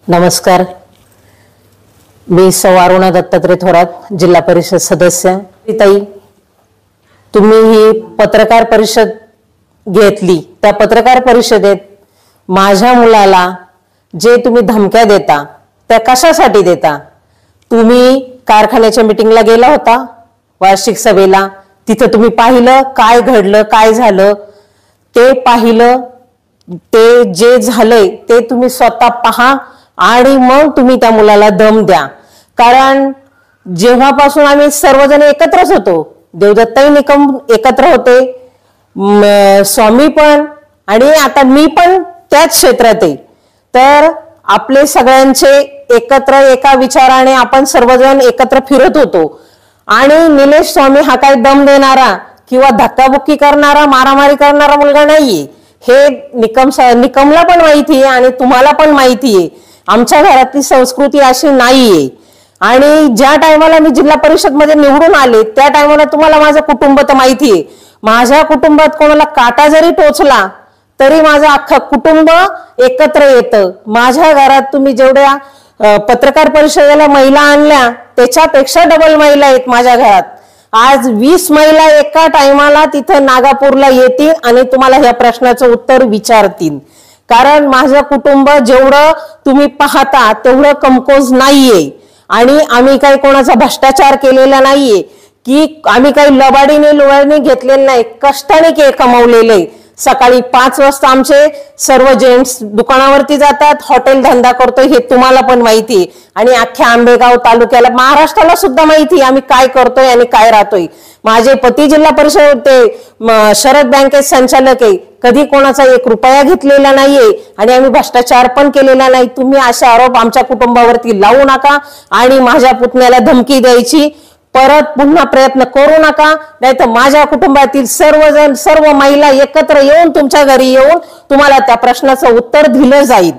नमस्कार, मी सौ अरुणा दत्तात्रय थोरात, जिल्हा परिषद सदस्य. ताई, तुम्ही ही पत्रकार परिषद घेतली, त्या पत्रकार परिषदेत माझ्या मुलाला जे तुम्ही धमक्या देता त्या कशासाठी देता? तुम्ही कारखान्याच्या मीटिंगला गेला होता, वार्षिक सभेला, तिथे तुम्ही पाहिलं काय घडलं, काय झालं ते पाहिलं. ते जे झालंय ते तुम्ही स्वतः पहा आणि मग तुम्ही त्या मुलाला दम द्या. कारण जेव्हापासून आम्ही सर्वजण एकत्रच होतो, देवदत्ताई निकम एकत्र होते, स्वामी पण, आणि आता मी पण त्याच क्षेत्रात आहे, तर आपले सगळ्यांचे एकत्र एका विचाराने आपण सर्वजण एकत्र फिरत होतो. आणि निलेश स्वामी हा काय दम देणारा किंवा धक्काबुक्की करणारा, मारामारी करणारा मुलगा नाहीये, हे निकमला पण माहिती आहे आणि तुम्हाला पण माहिती आहे. आमच्या घरातली संस्कृती अशी नाहीये. आणि ज्या टायमाला मी जिल्हा परिषद मध्ये निवडून आले त्या टायमाला तुम्हाला माझं कुटुंब तर माहिती आहे. माझ्या कुटुंबात कोणाला काटा जरी टोचला तरी माझं अख्खं कुटुंब एकत्र येतं. माझ्या घरात तुम्ही जेवढ्या पत्रकार परिषदेला महिला आणल्या त्याच्यापेक्षा डबल महिला आहेत माझ्या घरात. आज 20 महिला एका टायमाला तिथं नागापूरला येतील आणि तुम्हाला ह्या प्रश्नाचं उत्तर विचारतील. कारण माझं कुटुंब जेवढं तुम्ही पाहता तेवढं कमकोज नाहीये. आणि आम्ही काही कोणाचा भ्रष्टाचार केलेला नाहीये, की आम्ही काही लबाडीने लोळणी घेतलेलं नाही, कष्टाने कमवलेले. सकाळी 5 वाजता आमचे सर्व जेंट्स दुकानावरती जातात, हॉटेल धंदा करतोय, हे तुम्हाला पण माहिती आहे. आणि अख्ख्या आंबेगाव तालुक्याला, महाराष्ट्राला सुद्धा माहिती आम्ही काय करतोय आणि काय राहतोय. माझे पती जिल्हा परिषद होते, शरद बँकेत संचालक आहे, कधी कोणाचा 1 रुपया घेतलेला नाहीये आणि आम्ही भ्रष्टाचार पण केलेला नाही. तुम्ही असे आरोप आमच्या कुटुंबावरती लावू नका आणि माझ्या पुतण्याला धमकी द्यायची परत पुन्हा प्रयत्न करू नका. नाहीतर माझ्या कुटुंबातील सर्वजण, सर्व महिला एकत्र येऊन तुमच्या घरी येऊन तुम्हाला त्या प्रश्नाचं उत्तर दिलं जाईल.